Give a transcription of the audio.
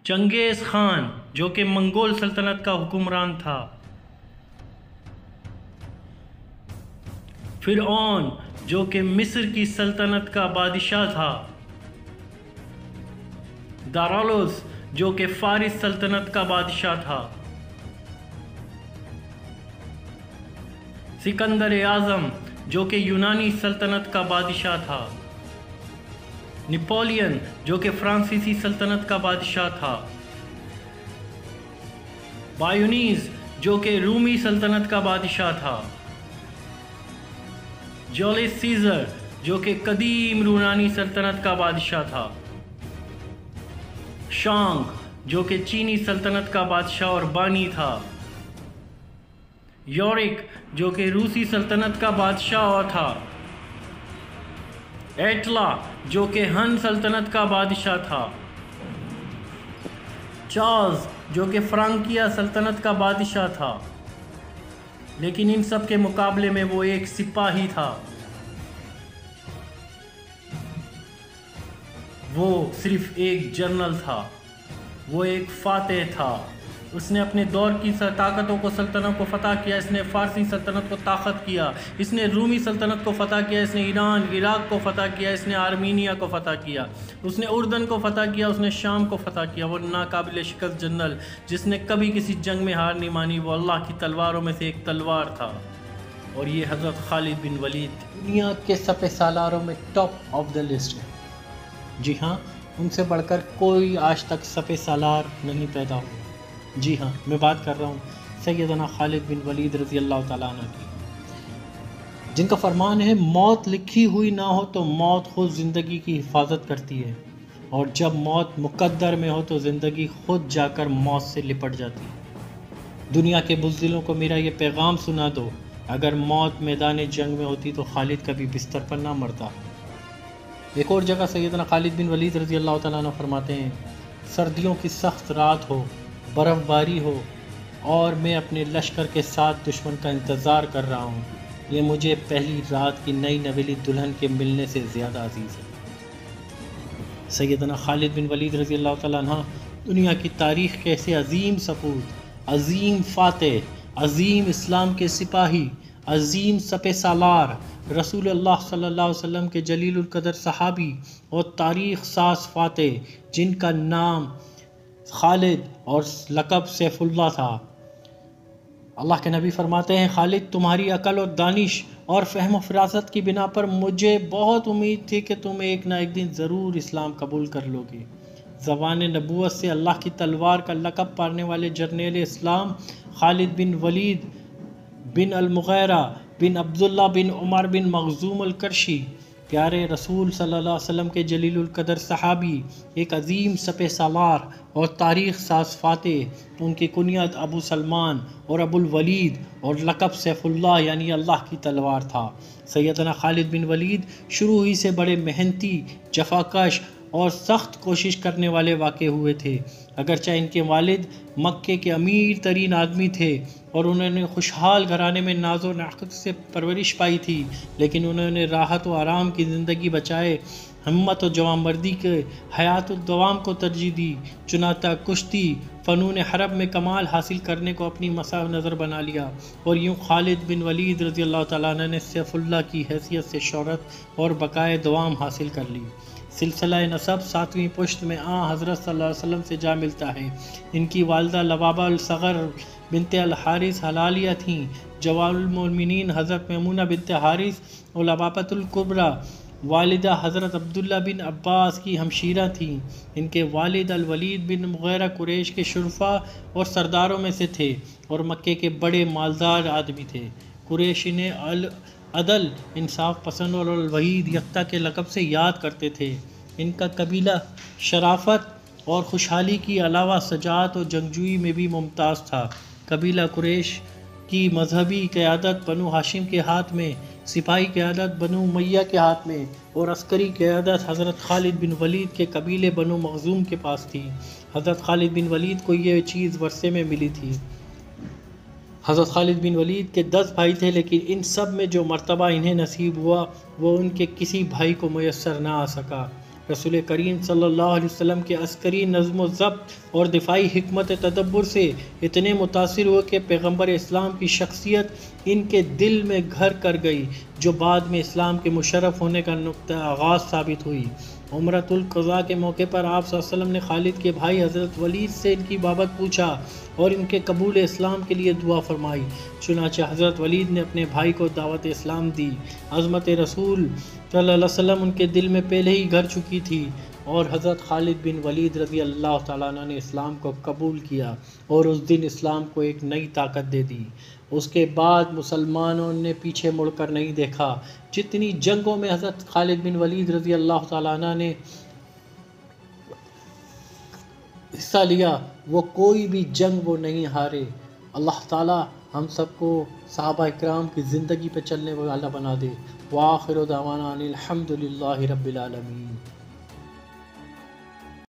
چنگیز خان جو کہ منگول سلطنت کا حکمران تھا، فرعون جو کہ مصر کی سلطنت کا بادشاہ تھا، دارالوس جو کہ فارس سلطنت کا بادشاہ تھا، سکندر اعظم جو کہ یونانی سلطنت کا بادشاہ تھا، نپولین جو کہ فرانسیسی سلطنت کا بادشاہ تھا، بایونیز جو کہ رومی سلطنت کا بادشاہ تھا، جولیس سیزر جو کہ قدیم یونانی سلطنت کا بادشاہ تھا، شانگ جو کہ چینی سلطنت کا بادشاہ اور بانی تھا، یورک جو کہ روسی سلطنت کا بادشاہ تھا، ایٹلا جو کہ ہن سلطنت کا بادشاہ تھا، چارلز جو کہ فرانکیا سلطنت کا بادشاہ تھا، لیکن ان سب کے مقابلے میں وہ ایک سپاہی تھا، وہ صرف ایک جنرل تھا، وہ ایک فاتح تھا۔ اس نے اپنے دور کی طاقتوں کو سلطنت کو فتح کیا، اس نے فارسی سلطنت کو طاقت کیا، اس نے رومی سلطنت کو فتح کیا، اس نے ایران عراق کو فتح کیا، اس نے آرمینیا کو فتح کیا، اس نے اردن کو فتح کیا، اس نے شام کو فتح کیا۔ وہ ناقابل شکست جنرل جس نے کبھی کسی جنگ میں ہار نہیں مانی، وہ اللہ کی تلواروں میں سے ایک تلوار تھا، اور یہ حضرت خالد بن ولید دنیا کے سپہ سالاروں میں ٹاپ آف دا لسٹ ہے۔ جی ہاں، ان سے بڑھ کر کوئی آج تک سپہ سالار نہیں پیدا ہوا۔ جی ہاں، میں بات کر رہا ہوں سیدنا خالد بن ولید رضی اللہ تعالیٰ عنہ کی، جن کا فرمان ہے موت لکھی ہوئی نہ ہو تو موت خود زندگی کی حفاظت کرتی ہے، اور جب موت مقدر میں ہو تو زندگی خود جا کر موت سے لپٹ جاتی ہے۔ دنیا کے بزدلوں کو میرا یہ پیغام سنا دو، اگر موت میدان جنگ میں ہوتی تو خالد کبھی بستر پر نہ مرتا۔ ایک اور جگہ سیدنا خالد بن ولید رضی اللہ تعالیٰ عنہ فرماتے ہیں، سردیوں کی سخت رات ہو، برف باری ہو، اور میں اپنے لشکر کے ساتھ دشمن کا انتظار کر رہا ہوں، یہ مجھے پہلی رات کی نئی نویلی دلہن کے ملنے سے زیادہ عزیز ہے۔ سیدنا خالد بن ولید رضی اللہ تعالیٰ عنہ دنیا کی تاریخ کے ایسے عظیم سپوت، عظیم فاتح، عظیم اسلام کے سپاہی، عظیم سپہ سالار، رسول اللہ صلی اللہ علیہ وسلم کے جلیل القدر صحابی اور تاریخ ساز فاتح، جن کا نام خالد اور لقب سیف اللہ تھا۔ اللہ کے نبی فرماتے ہیں، خالد تمہاری عقل اور دانش اور فہم و فراست کی بنا پر مجھے بہت امید تھی کہ تم ایک نہ ایک دن ضرور اسلام قبول کر لو گے۔ زبان نبوت سے اللہ کی تلوار کا لقب پانے والے جرنیل اسلام خالد بن ولید بن المغیرہ بن عبداللہ بن عمر بن مخزوم القرشی، پیارے رسول صلی اللہ علیہ وسلم کے جلیل القدر صحابی، ایک عظیم سپہ سالار اور تاریخ ساز فاتح، ان کی کنیت ابو سلمان اور ابو الولید اور لقب سیف اللہ یعنی اللہ کی تلوار تھا۔ سیدنا خالد بن ولید شروع ہی سے بڑے محنتی، جفاکش اور سخت کوشش کرنے والے واقع ہوئے تھے۔ اگرچہ ان کے والد مکے کے امیر ترین آدمی تھے اور انہوں نے خوشحال گھرانے میں ناز و نعمت سے پرورش پائی تھی، لیکن انہوں نے راحت و آرام کی زندگی بچائے ہمت و جوانمردی کے حیات الدوام کو ترجیح دی، چنانچہ کشتی فنون حرب میں کمال حاصل کرنے کو اپنی مسا نظر بنا لیا، اور یوں خالد بن ولید رضی اللہ تعالیٰ عنہ نے سیف اللہ کی حیثیت سے شہرت اور بقائے دوام حاصل کر لی۔ سلسلہ نسب 7ویں پشت میں حضرت صلی اللہ علیہ وسلم سے جا ملتا ہے۔ ان کی والدہ لبابہ الصغر بنت الحارث حلالیہ تھیں۔ جوال المؤمنین حضرت میمونہ بنت حارث اور لبابۃ الکبریٰ والدہ حضرت عبداللہ بن عباس کی ہمشیرہ تھیں۔ ان کے والد الولید بن مغیرہ قریش کے شرفاء اور سرداروں میں سے تھے اور مکے کے بڑے مالدار آدمی تھے۔ قریش انہیں عدل، انصاف پسند اور الوحید یکتا کے لقب سے یاد کرتے تھے۔ ان کا قبیلہ شرافت اور خوشحالی کی علاوہ شجاعت اور جنگجوئی میں بھی ممتاز تھا۔ قبیلہ قریش کی مذہبی قیادت بنو ہاشم کے ہاتھ میں، سپاہی قیادت بنو امیہ کے ہاتھ میں، اور عسکری قیادت حضرت خالد بن ولید کے قبیلے بنو مخزوم کے پاس تھی۔ حضرت خالد بن ولید کو یہ چیز ورثے میں ملی تھی۔ حضرت خالد بن ولید کے 10 بھائی تھے، لیکن ان سب میں جو مرتبہ انہیں نصیب ہوا وہ ان کے کسی بھائی کو میسر نہ آ سکا۔ رسول کریم صلی اللہ علیہ وسلم کے عسکری نظم و ضبط اور دفاعی حکمت تدبر سے اتنے متاثر ہوئے کہ پیغمبر اسلام کی شخصیت ان کے دل میں گھر کر گئی، جو بعد میں اسلام کے مشرف ہونے کا نقطہ آغاز ثابت ہوئی۔ عمرۃ القضاء کے موقع پر آپ صلی اللہ علیہ وسلم نے خالد کے بھائی حضرت ولید سے ان کی بابت پوچھا اور ان کے قبول اسلام کے لیے دعا فرمائی۔ چنانچہ حضرت ولید نے اپنے بھائی کو دعوت اسلام دی۔ عظمت رسول صلی اللہ علیہ وسلم ان کے دل میں پہلے ہی گھر چکی تھی، اور حضرت خالد بن ولید رضی اللہ تعالیٰ عنہ نے اسلام کو قبول کیا اور اس دن اسلام کو ایک نئی طاقت دے دی۔ اس کے بعد مسلمانوں نے پیچھے مڑ کر نہیں دیکھا۔ جتنی جنگوں میں حضرت خالد بن ولید رضی اللہ تعالیٰ عنہ نے حصہ لیا، وہ کوئی بھی جنگ وہ نہیں ہارے۔ اللہ تعالیٰ ہم سب کو صحابہ اکرام کی زندگی پہ چلنے والا بنا دے۔ وآخر دعوانا ان الحمد للہ رب العالمین۔